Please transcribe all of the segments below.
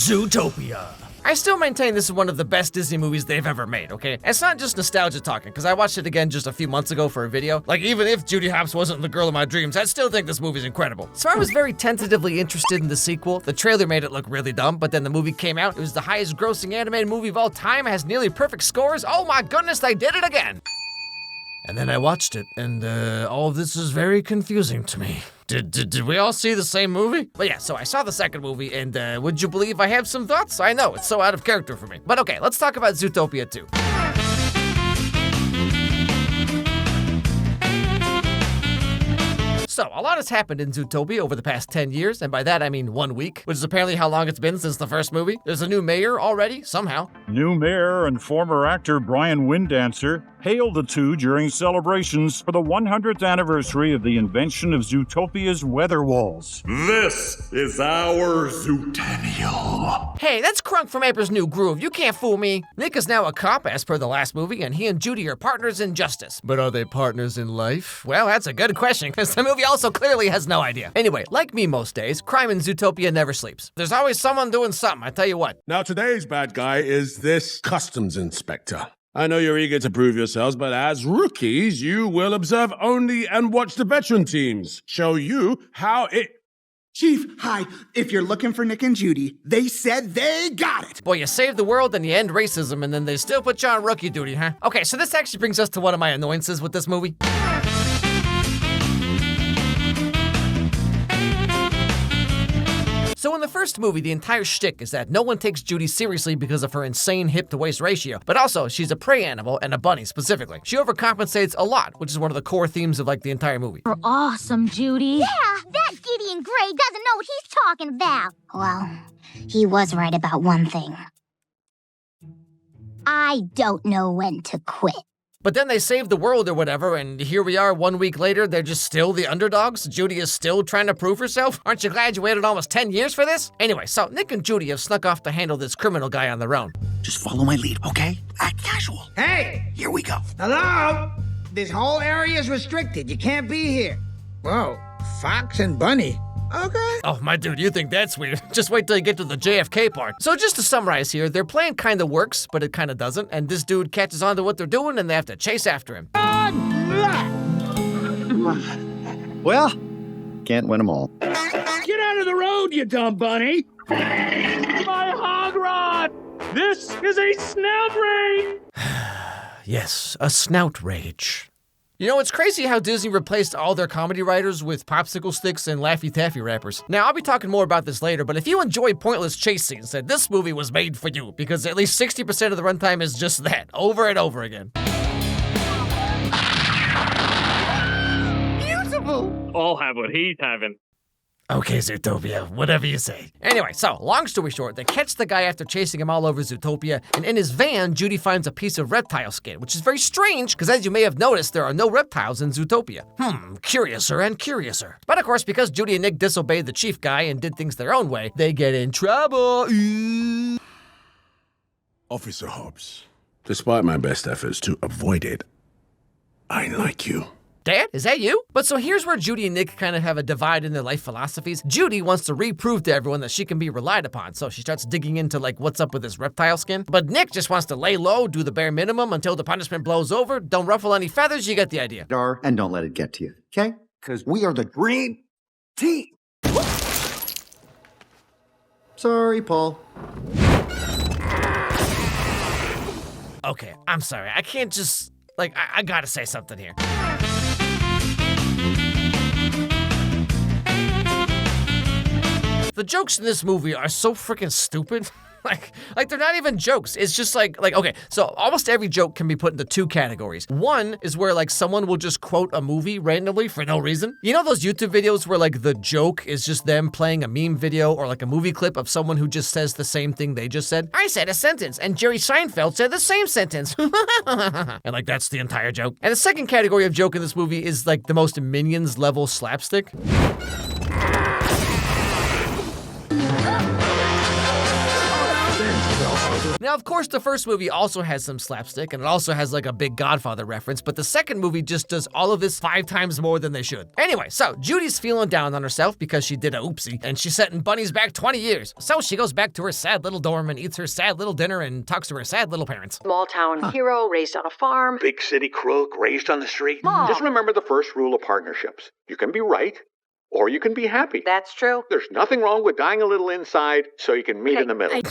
Zootopia. I still maintain this is one of the best Disney movies they've ever made, okay? It's not just nostalgia talking, because I watched it again just a few months ago for a video. Like, even if Judy Hopps wasn't the girl of my dreams, I still think this movie's incredible. So I was very tentatively interested in the sequel. The trailer made it look really dumb, but then the movie came out. It was the highest grossing animated movie of all time, has nearly perfect scores. Oh my goodness, they did it again! And then I watched it, and all of this is very confusing to me. Did we all see the same movie? But yeah, so I saw the second movie, and would you believe I have some thoughts? I know, it's so out of character for me. But okay, let's talk about Zootopia 2. So, a lot has happened in Zootopia over the past 10 years, and by that I mean 1 week, which is apparently how long it's been since the first movie. There's a new mayor already, somehow. New mayor and former actor Brian Windancer hailed the two during celebrations for the 100th anniversary of the invention of Zootopia's weather walls. This is our Zootopia. Hey, that's Crunk from April's New Groove. You can't fool me. Nick is now a cop, as per the last movie, and he and Judy are partners in justice. But are they partners in life? Well, that's a good question, because the movie also clearly has no idea. Anyway, like me most days, crime in Zootopia never sleeps. There's always someone doing something, I tell you what. Now, today's bad guy is this customs inspector. I know you're eager to prove yourselves, but as rookies, you will observe only and watch the veteran teams show you how it... Chief, hi. If you're looking for Nick and Judy, they said they got it. Boy, you save the world and you end racism, and then they still put you on rookie duty, huh? Okay, so this actually brings us to one of my annoyances with this movie. So in the first movie, the entire shtick is that no one takes Judy seriously because of her insane hip-to-waist ratio, but also she's a prey animal and a bunny specifically. She overcompensates a lot, which is one of the core themes of like the entire movie. You're awesome, Judy. Yeah, that Gideon Gray doesn't know what he's talking about. Well, he was right about one thing. I don't know when to quit. But then they save the world or whatever, and here we are 1 week later, they're just still the underdogs? Judy is still trying to prove herself? Aren't you glad you waited almost 10 years for this? Anyway, so Nick and Judy have snuck off to handle this criminal guy on their own. Just follow my lead, okay? Act casual. Hey! Here we go. Hello? This whole area is restricted. You can't be here. Whoa, Fox and Bunny. Okay. Oh, my dude, you think that's weird. Just wait till you get to the JFK part. So just to summarize here, their plan kind of works, but it kind of doesn't, and this dude catches on to what they're doing, and they have to chase after him. Well, can't win them all. Get out of the road, you dumb bunny! My hog rod! This is a snout rage! Yes, a snout rage. You know, it's crazy how Disney replaced all their comedy writers with popsicle sticks and Laffy Taffy rappers. Now, I'll be talking more about this later, but if you enjoy pointless chase scenes, then this movie was made for you, because at least 60% of the runtime is just that, over and over again. Beautiful! I'll have what he's having. Okay, Zootopia, whatever you say. Anyway, so, long story short, they catch the guy after chasing him all over Zootopia, and in his van, Judy finds a piece of reptile skin, which is very strange, because as you may have noticed, there are no reptiles in Zootopia. Curiouser and curiouser. But of course, because Judy and Nick disobeyed the chief guy and did things their own way, they get in trouble. Officer Hobbs, despite my best efforts to avoid it, I like you. Dad, is that you? But so here's where Judy and Nick kind of have a divide in their life philosophies. Judy wants to reprove to everyone that she can be relied upon, so she starts digging into like what's up with this reptile skin. But Nick just wants to lay low, do the bare minimum until the punishment blows over, don't ruffle any feathers, you get the idea. And don't let it get to you, okay? Because we are the dream team. Sorry, Paul. Okay, I'm sorry, I can't just, like, I gotta say something here. The jokes in this movie are so freaking stupid. like they're not even jokes. It's just like, okay, so almost every joke can be put into two categories. One is where like someone will just quote a movie randomly for no reason. You know those YouTube videos where like the joke is just them playing a meme video or like a movie clip of someone who just says the same thing they just said? I said a sentence and Jerry Seinfeld said the same sentence. And like that's the entire joke. And the second category of joke in this movie is like the most Minions level slapstick. Now, of course, the first movie also has some slapstick, and it also has like a big Godfather reference, but the second movie just does all of this 5 times more than they should. Anyway, so Judy's feeling down on herself because she did a oopsie, and she's setting bunnies back 20 years. So she goes back to her sad little dorm and eats her sad little dinner and talks to her sad little parents. Small town hero raised on a farm. Big city crook raised on the street. Mom. Just remember the first rule of partnerships. You can be right, or you can be happy. That's true. There's nothing wrong with dying a little inside so you can meet in the middle.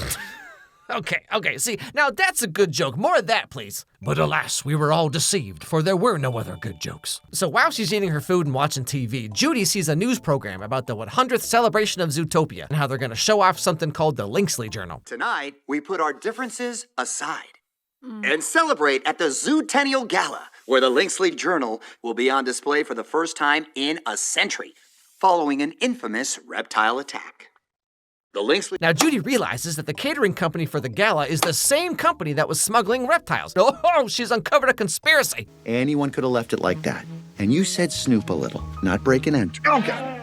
Okay, see, now that's a good joke. More of that, please. But alas, we were all deceived, for there were no other good jokes. So while she's eating her food and watching TV, Judy sees a news program about the 100th celebration of Zootopia and how they're gonna show off something called the Linksley Journal. Tonight, we put our differences aside and celebrate at the Zootennial Gala, where the Linksley Journal will be on display for the first time in a century, following an infamous reptile attack. The Linksley... Now, Judy realizes that the catering company for the gala is the same company that was smuggling reptiles. Oh, she's uncovered a conspiracy. Anyone could have left it like that. And you said snoop a little, not break and enter. Okay.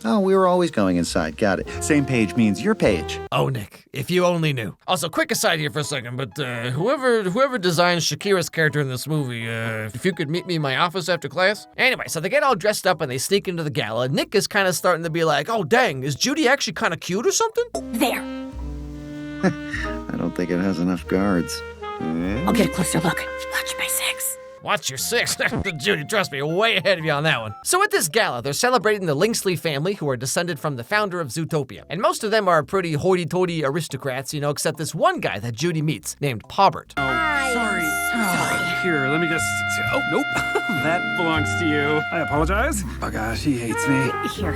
Oh, we were always going inside. Got it. Same page means your page. Oh, Nick, if you only knew. Also, quick aside here for a second, but whoever designed Shakira's character in this movie, if you could meet me in my office after class? Anyway, so they get all dressed up and they sneak into the gala. Nick is kind of starting to be like, oh, dang, is Judy actually kind of cute or something? There. I don't think it has enough guards. I'll get a closer look. Watch my 6. Watch your 6. Judy, trust me, way ahead of you on that one. So at this gala, they're celebrating the Linksley family, who are descended from the founder of Zootopia. And most of them are pretty hoity-toity aristocrats, you know, except this one guy that Judy meets, named Paubert. Sorry. Here, let me just... Oh, nope. That belongs to you. I apologize. Oh, gosh, he hates me. Here.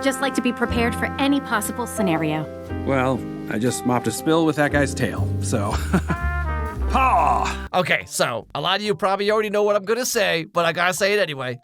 Just like to be prepared for any possible scenario. Well, I just mopped a spill with that guy's tail, so... Ha! Okay, so a lot of you probably already know what I'm gonna say, but I gotta say it anyway.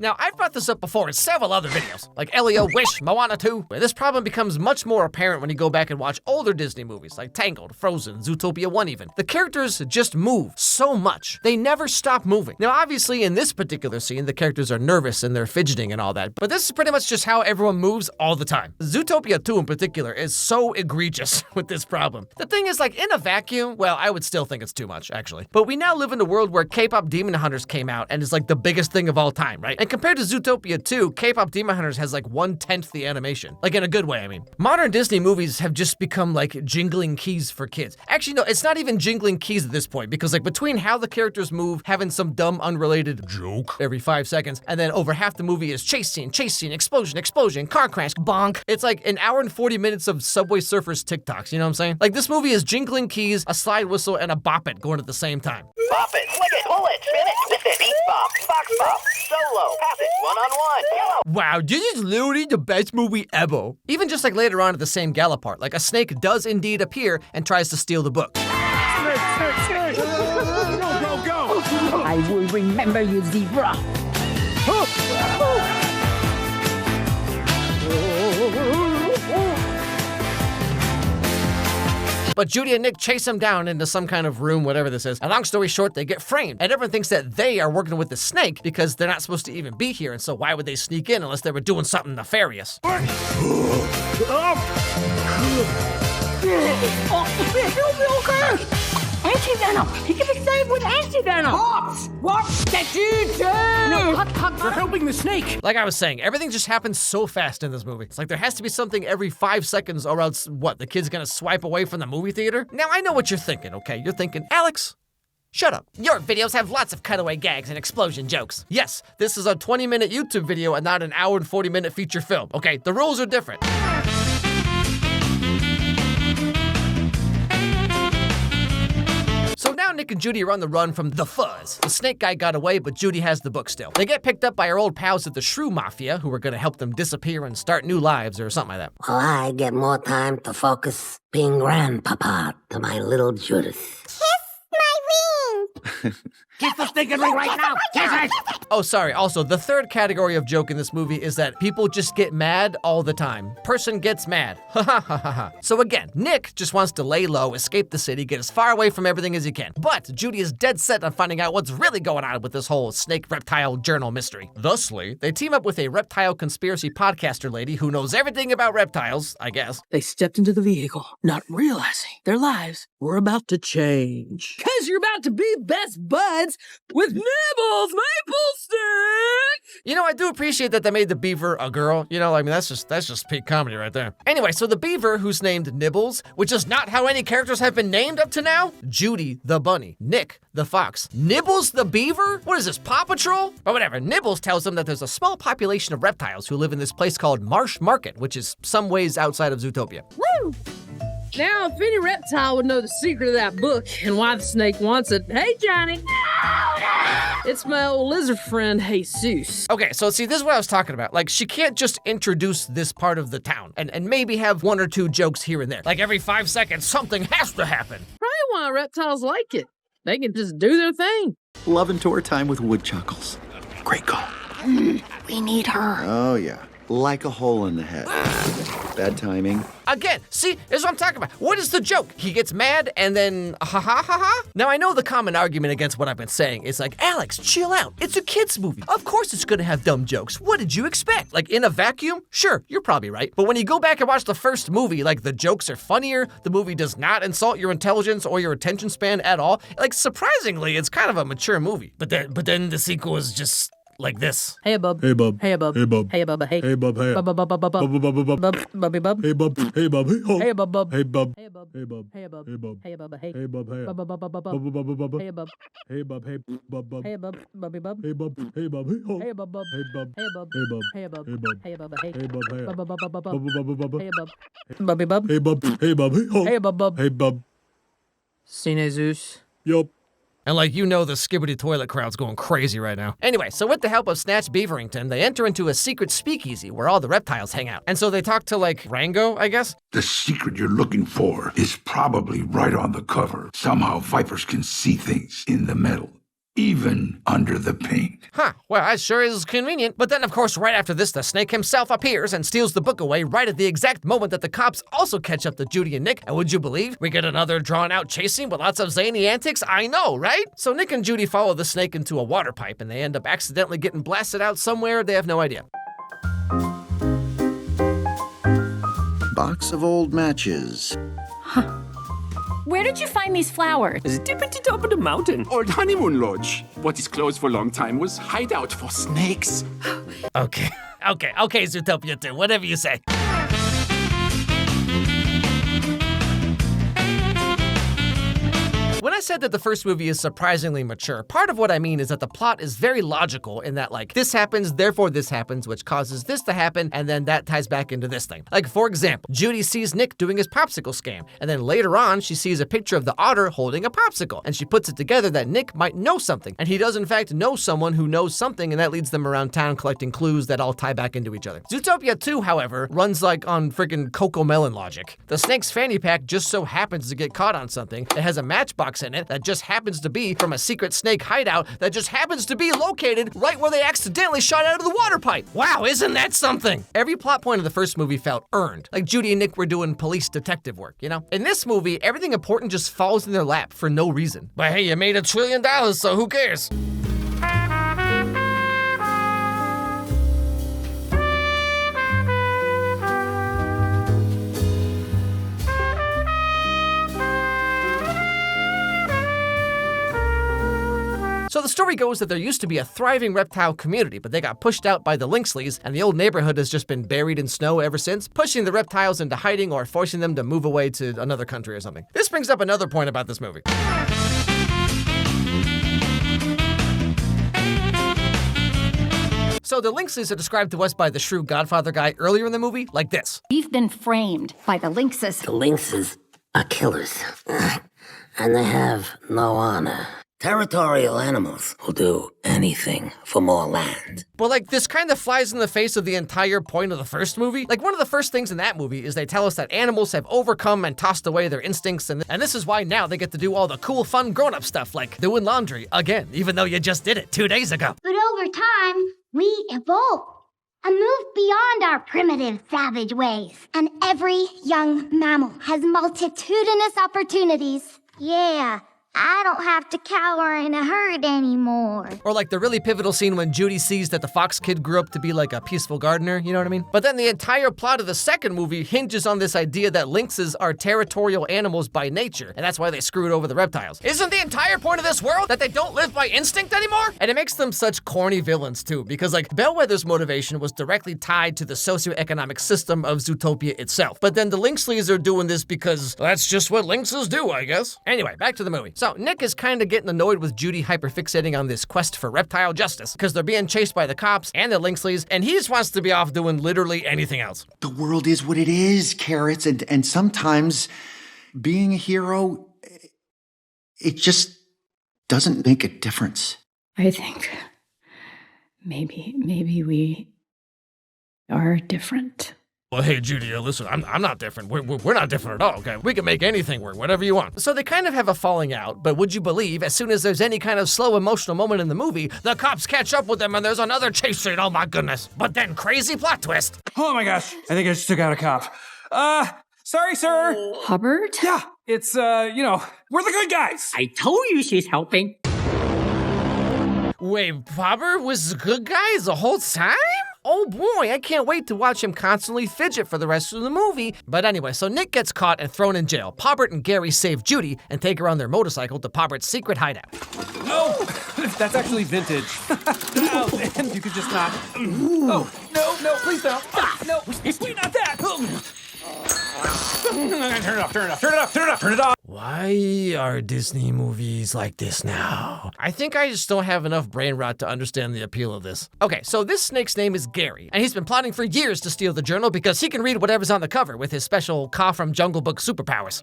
Now, I've brought this up before in several other videos, like Elio, Wish, Moana 2, where this problem becomes much more apparent when you go back and watch older Disney movies, like Tangled, Frozen, Zootopia 1 even. The characters just move so much. They never stop moving. Now, obviously, in this particular scene, the characters are nervous and they're fidgeting and all that, but this is pretty much just how everyone moves all the time. Zootopia 2 in particular is so egregious with this problem. The thing is, like, in a vacuum, well, I would still think it's too much, actually. But we now live in a world where K-pop Demon Hunters came out and is like the biggest thing of all time, right? And compared to Zootopia 2, K-pop Demon Hunters has like 1/10 the animation. Like in a good way, I mean. Modern Disney movies have just become like jingling keys for kids. Actually, no, it's not even jingling keys at this point, because like between how the characters move, having some dumb unrelated joke every 5 seconds, and then over half the movie is chase scene, explosion, car crash, bonk. It's like an hour and 40 minutes of Subway Surfers TikToks, you know what I'm saying? Like this movie is jingling keys, a slide whistle, and a bop it going at the same time. Bop it, flick it, pull it, spin it, twist it, beat bop, box bop, solo, pass it, one-on-one, yellow. Wow, this is literally the best movie ever. Even just like later on at the same gala part, like a snake does indeed appear and tries to steal the book. Go, go, go! I will remember you, zebra. But Judy and Nick chase him down into some kind of room, whatever this is. And long story short, they get framed. And everyone thinks that they are working with the snake because they're not supposed to even be here. And so why would they sneak in unless they were doing something nefarious? Anti-venom! He can be saved with anti-venom! What did you do? No, We're helping the snake! Like I was saying, everything just happens so fast in this movie. It's like there has to be something every 5 seconds or else, what, the kid's gonna swipe away from the movie theater? Now, I know what you're thinking, okay? You're thinking, Alex, shut up. Your videos have lots of cutaway gags and explosion jokes. Yes, this is a 20-minute YouTube video and not an hour and 40-minute feature film, okay? The rules are different. So now Nick and Judy are on the run from the Fuzz. The snake guy got away, but Judy has the book still. They get picked up by our old pals at the Shrew Mafia, who are gonna help them disappear and start new lives or something like that. Well, I get more time to focus being grandpapa to my little Judith. Kiss my ring! Kiss the stinking ring right now! Kiss it! Oh, sorry. Also, the third category of joke in this movie is that people just get mad all the time. Person gets mad. Ha ha ha ha ha. So again, Nick just wants to lay low, escape the city, get as far away from everything as he can. But Judy is dead set on finding out what's really going on with this whole snake reptile journal mystery. Thusly, they team up with a reptile conspiracy podcaster lady who knows everything about reptiles, I guess. They stepped into the vehicle, not realizing their lives were about to change. Cause you're about to be best buds with Nibbles Maple Stick! You know, I do appreciate that they made the beaver a girl. You know, I mean, that's just peak comedy right there. Anyway, so the beaver, who's named Nibbles, which is not how any characters have been named up to now. Judy the bunny, Nick the fox, Nibbles the beaver? What is this, Paw Patrol? But whatever, Nibbles tells them that there's a small population of reptiles who live in this place called Marsh Market, which is some ways outside of Zootopia. Woo! Now, if any reptile would know the secret of that book and why the snake wants it, hey, Johnny. It's my old lizard friend, Jesus. Okay, so see, this is what I was talking about. Like, she can't just introduce this part of the town and maybe have one or two jokes here and there. Like, every 5 seconds, something has to happen. Probably why reptiles like it. They can just do their thing. Love and tour time with woodchuckles. Great call. We need her. Oh, yeah. Like a hole in the head. Bad timing. Again, see, this is what I'm talking about. What is the joke? He gets mad and then ha ha ha ha? Now, I know the common argument against what I've been saying is like, Alex, chill out. It's a kid's movie. Of course it's gonna have dumb jokes. What did you expect? Like, in a vacuum? Sure, you're probably right. But when you go back and watch the first movie, like, the jokes are funnier, the movie does not insult your intelligence or your attention span at all. Like, surprisingly, it's kind of a mature movie. But then the sequel is just like this. Hey, bub. Hey, bub. Hey, bub. Hey, bub. Hey, bub. Hey. Hey, bub. Hey. Bub, bub, bub, bub, bub, bub. Bub, bub, bub, bub. Bubby, bub. Hey, bub. Hey, bub. Hey, ho. Hey, bub, bub. Hey, bub. Hey, bub. Hey, bub. Hey, bub. Hey, bub. Hey, bub. Hey. Hey, bub. Hey. Bub, bub, bub, bub, bub. Bub, bub, bub, bub. Hey, bub. Hey, bub. Hey, bub, bub. Hey, bub. Bubby, bub. Hey, bub. Hey, bub. Hey, ho. Hey, bub, bub. Hey, bub. Hey, bub. Hey, bub. Hey, bub. Hey, bub. Hey, bub. Hey. Hey, bub. Hey. Bub, bub, bub, bub, bub. Bub, bub, bub, bub, bub. Hey, bub. Bubby, bub. Hey, bub. Hey, bub. Hey, ho. Hey, bub, bub. Hey, bub. Seen Zeus? Yup. And like, you know, the Skibbity Toilet crowd's going crazy right now. Anyway, so with the help of Snatch Beaverington, they enter into a secret speakeasy where all the reptiles hang out. And so they talk to, like, Rango, I guess? The secret you're looking for is probably right on the cover. Somehow vipers can see things in the metal, even under the paint. Huh, well, that sure is convenient. But then, of course, right after this, the snake himself appears and steals the book away right at the exact moment that the cops also catch up to Judy and Nick. And would you believe we get another drawn-out chasing with lots of zany antics? I know, right? So Nick and Judy follow the snake into a water pipe, and they end up accidentally getting blasted out somewhere. They have no idea. Box of old matches. Where did you find these flowers? Deep at the top of the mountain. Old honeymoon lodge. What is closed for a long time was hideout for snakes. Okay, Zootopia 2, whatever you say. When I said that the first movie is surprisingly mature, part of what I mean is that the plot is very logical in that, like, this happens, therefore this happens, which causes this to happen, and then that ties back into this thing. Like, for example, Judy sees Nick doing his popsicle scam, and then later on, she sees a picture of the otter holding a popsicle, and she puts it together that Nick might know something, and he does in fact know someone who knows something, and that leads them around town collecting clues that all tie back into each other. Zootopia 2, however, runs like on friggin' Cocomelon logic. The snake's fanny pack just so happens to get caught on something. It has a matchbox in it that just happens to be from a secret snake hideout that just happens to be located right where they accidentally shot out of the water pipe. Wow, isn't that something? Every plot point of the first movie felt earned. Like Judy and Nick were doing police detective work, you know? In this movie, everything important just falls in their lap for no reason. But hey, you made $1 trillion, so who cares? So the story goes that there used to be a thriving reptile community, but they got pushed out by the Linksleys, and the old neighborhood has just been buried in snow ever since, pushing the reptiles into hiding or forcing them to move away to another country or something. This brings up another point about this movie. So the Linksleys are described to us by the Shrew Godfather guy earlier in the movie like this. We've been framed by the lynxes. The lynxes are killers, and they have no honor. Territorial animals will do anything for more land. But like, this kind of flies in the face of the entire point of the first movie. Like, one of the first things in that movie is they tell us that animals have overcome and tossed away their instincts, and this is why now they get to do all the cool, fun grown-up stuff, like doing laundry again, even though you just did it 2 days ago. But over time, we evolve and move beyond our primitive, savage ways. And every young mammal has multitudinous opportunities. Yeah. I don't have to cower in a herd anymore. Or like the really pivotal scene when Judy sees that the fox kid grew up to be like a peaceful gardener, you know what I mean? But then the entire plot of the second movie hinges on this idea that lynxes are territorial animals by nature, and that's why they screwed over the reptiles. Isn't the entire point of this world that they don't live by instinct anymore? And it makes them such corny villains too, because like Bellwether's motivation was directly tied to the socioeconomic system of Zootopia itself. But then the Lynxleys are doing this because that's just what lynxes do, I guess. Anyway, back to the movie. So Nick is kind of getting annoyed with Judy hyperfixating on this quest for reptile justice because they're being chased by the cops and the Lynxleys, and he just wants to be off doing literally anything else. The world is what it is, Carrots, and sometimes being a hero, it just doesn't make a difference. I think maybe we are different. Well, hey, Judy, listen, I'm not different. We're not different at all, okay? We can make anything work, whatever you want. So they kind of have a falling out, but would you believe, as soon as there's any kind of slow emotional moment in the movie, the cops catch up with them and there's another chase scene, oh my goodness. But then crazy plot twist. Oh my gosh, I think I just took out a cop. Sorry, sir. Hubbard? Yeah, it's, we're the good guys. I told you she's helping. Wait, Hubbard was the good guy the whole time? Oh boy, I can't wait to watch him constantly fidget for the rest of the movie. But anyway, so Nick gets caught and thrown in jail. Pobbert and Gary save Judy and take her on their motorcycle to Pobbert's secret hideout. No, that's actually vintage. Oh, and you could just not. Oh, no, please don't. No, wait, not that. Turn it off. Why are Disney movies like this now? I think I just don't have enough brain rot to understand the appeal of this. Okay, so this snake's name is Gary, and he's been plotting for years to steal the journal because he can read whatever's on the cover with his special Ka from Jungle Book superpowers.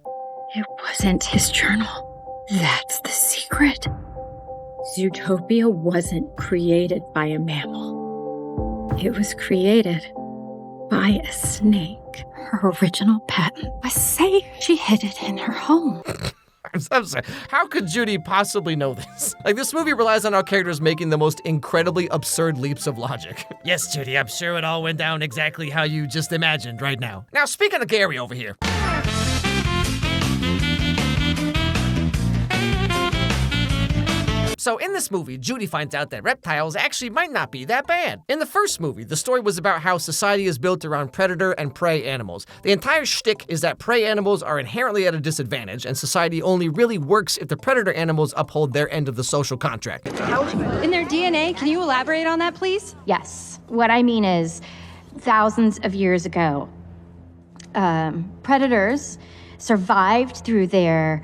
It wasn't his journal. That's the secret. Zootopia wasn't created by a mammal. It was created by a snake. Her original patent was safe. She hid it in her home. I'm sorry. How could Judy possibly know this? Like, this movie relies on our characters making the most incredibly absurd leaps of logic. Yes, Judy, I'm sure it all went down exactly how you just imagined right now. Now, speaking of Gary over here. So in this movie, Judy finds out that reptiles actually might not be that bad. In the first movie, the story was about how society is built around predator and prey animals. The entire shtick is that prey animals are inherently at a disadvantage, and society only really works if the predator animals uphold their end of the social contract. In their DNA, can you elaborate on that, please? Yes. What I mean is, thousands of years ago, predators survived through their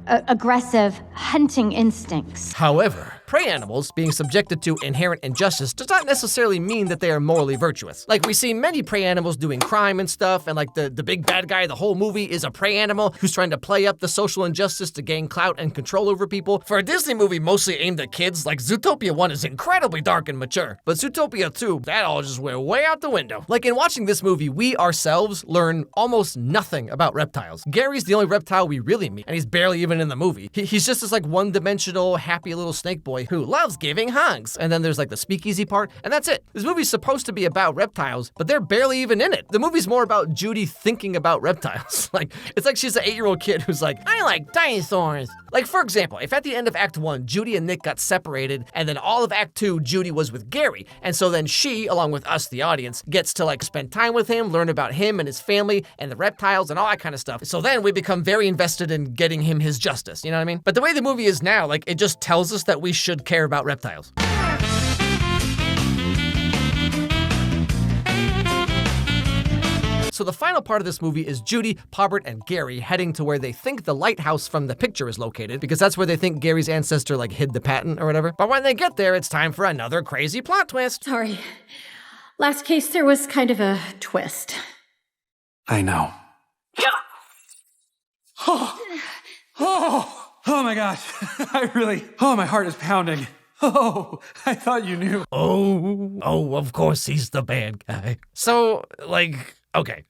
aggressive hunting instincts. However, prey animals being subjected to inherent injustice does not necessarily mean that they are morally virtuous. Like, we see many prey animals doing crime and stuff, and like the big bad guy of the whole movie is a prey animal who's trying to play up the social injustice to gain clout and control over people. For a Disney movie mostly aimed at kids, like Zootopia 1 is incredibly dark and mature, but Zootopia 2, that all just went way out the window. Like, in watching this movie, we ourselves learn almost nothing about reptiles. Gary's the only reptile we really meet, and he's barely even in the movie. He's just this like one-dimensional, happy little snake boy who loves giving hugs. And then there's like the speakeasy part, and that's it. This movie's supposed to be about reptiles, but they're barely even in it. The movie's more about Judy thinking about reptiles. Like, it's like she's an 8-year-old kid who's like, I like dinosaurs. Like, for example, if at the end of Act 1, Judy and Nick got separated, and then all of Act 2, Judy was with Gary, and so then she, along with us, the audience, gets to like spend time with him, learn about him and his family, and the reptiles, and all that kind of stuff. So then we become very invested in getting him his justice, you know what I mean? But the way the movie is now, like, it just tells us that we should care about reptiles. So the final part of this movie is Judy, Pobbert, and Gary heading to where they think the lighthouse from the picture is located, because that's where they think Gary's ancestor like hid the patent or whatever. But when they get there, it's time for another crazy plot twist. Sorry. Last case, there was kind of a twist. I know. Oh my gosh. My heart is pounding. Oh, I thought you knew. Oh, of course he's the bad guy. So, like, okay.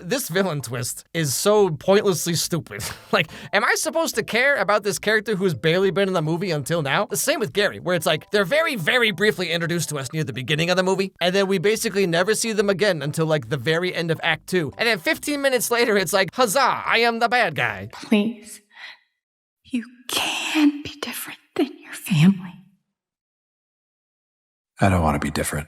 This villain twist is so pointlessly stupid. Like, am I supposed to care about this character who's barely been in the movie until now? The same with Gary, where it's like, they're very, very briefly introduced to us near the beginning of the movie, and then we basically never see them again until like the very end of Act 2. And then 15 minutes later, it's like, huzzah, I am the bad guy. Please, you can be different than your family. I don't want to be different.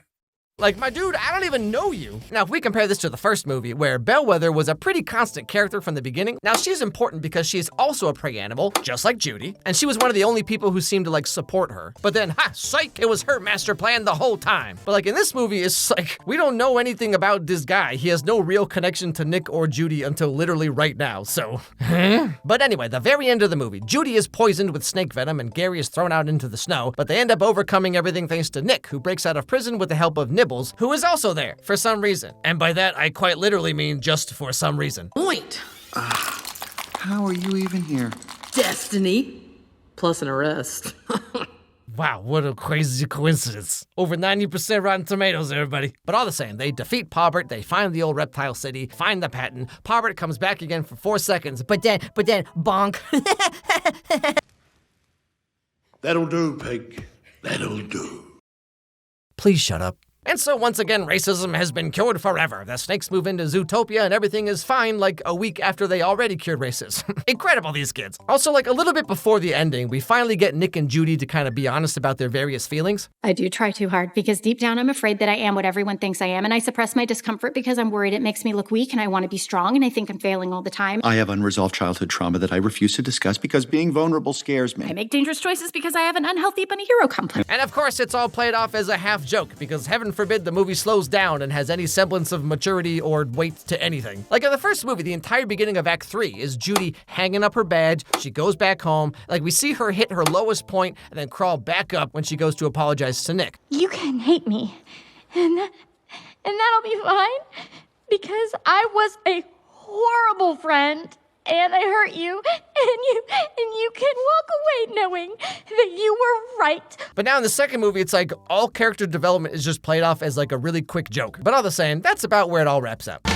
Like, my dude, I don't even know you. Now, if we compare this to the first movie, where Bellwether was a pretty constant character from the beginning, now she's important because she is also a prey animal, just like Judy, and she was one of the only people who seemed to, like, support her. But then, psych, it was her master plan the whole time. But, like, in this movie, it's like, we don't know anything about this guy. He has no real connection to Nick or Judy until literally right now, so... But anyway, the very end of the movie, Judy is poisoned with snake venom and Gary is thrown out into the snow, but they end up overcoming everything thanks to Nick, who breaks out of prison with the help of Nibbles, who is also there for some reason. And by that, I quite literally mean just for some reason. Point. How are you even here? Destiny. Plus an arrest. Wow, what a crazy coincidence. Over 90% Rotten Tomatoes, everybody. But all the same, they defeat Pawbert, they find the old reptile city, find the patent. Pawbert comes back again for 4 seconds, but then, bonk. That'll do, Pig. That'll do. Please shut up. And so once again, racism has been cured forever. The snakes move into Zootopia and everything is fine like a week after they already cured racism. Incredible, these kids. Also, like a little bit before the ending, we finally get Nick and Judy to kind of be honest about their various feelings. I do try too hard because deep down I'm afraid that I am what everyone thinks I am, and I suppress my discomfort because I'm worried it makes me look weak and I want to be strong and I think I'm failing all the time. I have unresolved childhood trauma that I refuse to discuss because being vulnerable scares me. I make dangerous choices because I have an unhealthy bunny hero complex. And of course, it's all played off as a half joke because heaven forbid the movie slows down and has any semblance of maturity or weight to anything. Like in the first movie, the entire beginning of Act 3 is Judy hanging up her badge, she goes back home, like we see her hit her lowest point and then crawl back up when she goes to apologize to Nick. You can hate me, and that'll be fine, because I was a horrible friend, and I hurt you, and you can walk away knowing that you were right. But now in the second movie, it's like all character development is just played off as like a really quick joke. But all the same, that's about where it all wraps up.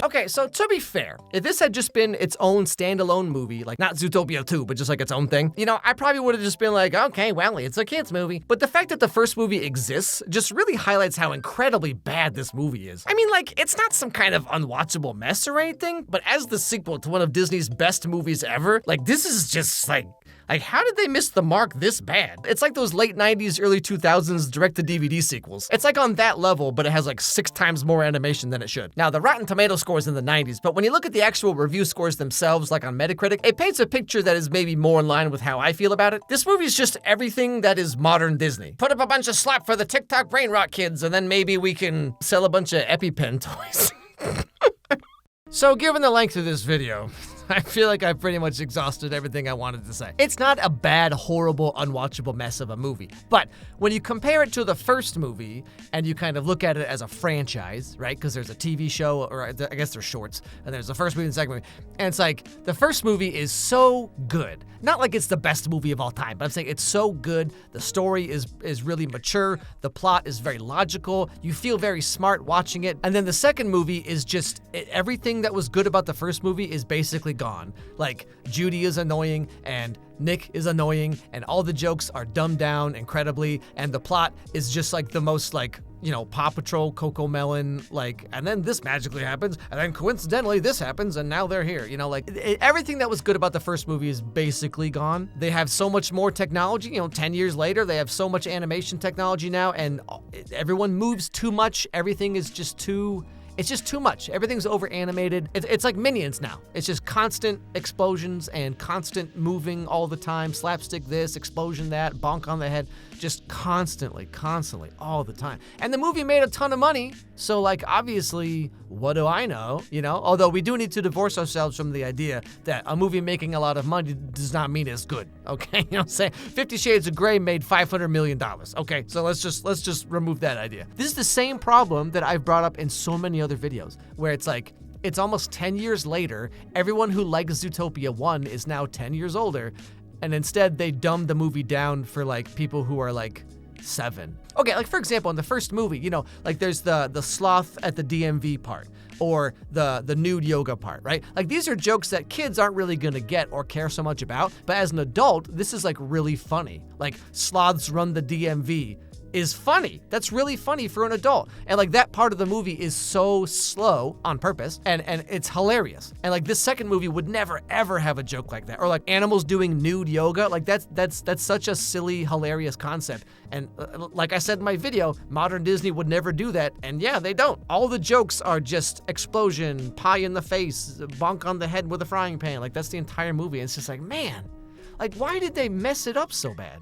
Okay, so to be fair, if this had just been its own standalone movie, like not Zootopia 2, but just like its own thing, you know, I probably would have just been like, okay, well, it's a kid's movie. But the fact that the first movie exists just really highlights how incredibly bad this movie is. I mean, like, it's not some kind of unwatchable mess or anything, but as the sequel to one of Disney's best movies ever, like, this is just like, how did they miss the mark this bad? It's like those late 90s, early 2000s direct-to-DVD sequels. It's like on that level, but it has like 6 times more animation than it should. Now, the Rotten Tomato score's in the 90s, but when you look at the actual review scores themselves, like on Metacritic, it paints a picture that is maybe more in line with how I feel about it. This movie's just everything that is modern Disney. Put up a bunch of slap for the TikTok brain rot kids, and then maybe we can sell a bunch of EpiPen toys. So, given the length of this video, I feel like I've pretty much exhausted everything I wanted to say. It's not a bad, horrible, unwatchable mess of a movie, but when you compare it to the first movie and you kind of look at it as a franchise, right? Because there's a TV show, or I guess there's shorts, and there's the first movie and the second movie, and it's like the first movie is so good. Not like it's the best movie of all time, but I'm saying it's so good. The story is really mature. The plot is very logical. You feel very smart watching it. And then the second movie is just everything that was good about the first movie is basically gone. Like, Judy is annoying and Nick is annoying and all the jokes are dumbed down incredibly and the plot is just like the most like, you know, Paw Patrol, Coco Melon, like, and then this magically happens and then coincidentally this happens and now they're here, you know, like everything that was good about the first movie is basically gone. They have so much more technology, you know, 10 years later, they have so much animation technology now and everyone moves too much. Everything is just too It's just too much. Everything's over animated. It's like Minions now. It's just constant explosions and constant moving all the time. Slapstick this, explosion that, bonk on the head. Just constantly, all the time. And the movie made a ton of money. So like, obviously, what do I know? You know, although we do need to divorce ourselves from the idea that a movie making a lot of money does not mean it's good. Okay, you know what I'm saying? 50 Shades of Grey made $500 million. Okay, so let's just remove that idea. This is the same problem that I've brought up in so many other videos, where it's like, it's almost 10 years later, everyone who likes Zootopia 1 is now 10 years older, and instead they dumbed the movie down for like people who are like 7. Okay, like for example, in the first movie, you know, like there's the sloth at the DMV part, or the nude yoga part, right? Like these are jokes that kids aren't really gonna get or care so much about, but as an adult, this is like really funny. Like sloths run the DMV is funny. That's really funny for an adult. And like that part of the movie is so slow on purpose, and it's hilarious. And like this second movie would never ever have a joke like that. Or like animals doing nude yoga. Like that's such a silly, hilarious concept. And like I said in my video, modern Disney would never do that. And yeah, they don't. All the jokes are just explosion, pie in the face, bonk on the head with a frying pan. Like that's the entire movie. And it's just like, man, like why did they mess it up so bad?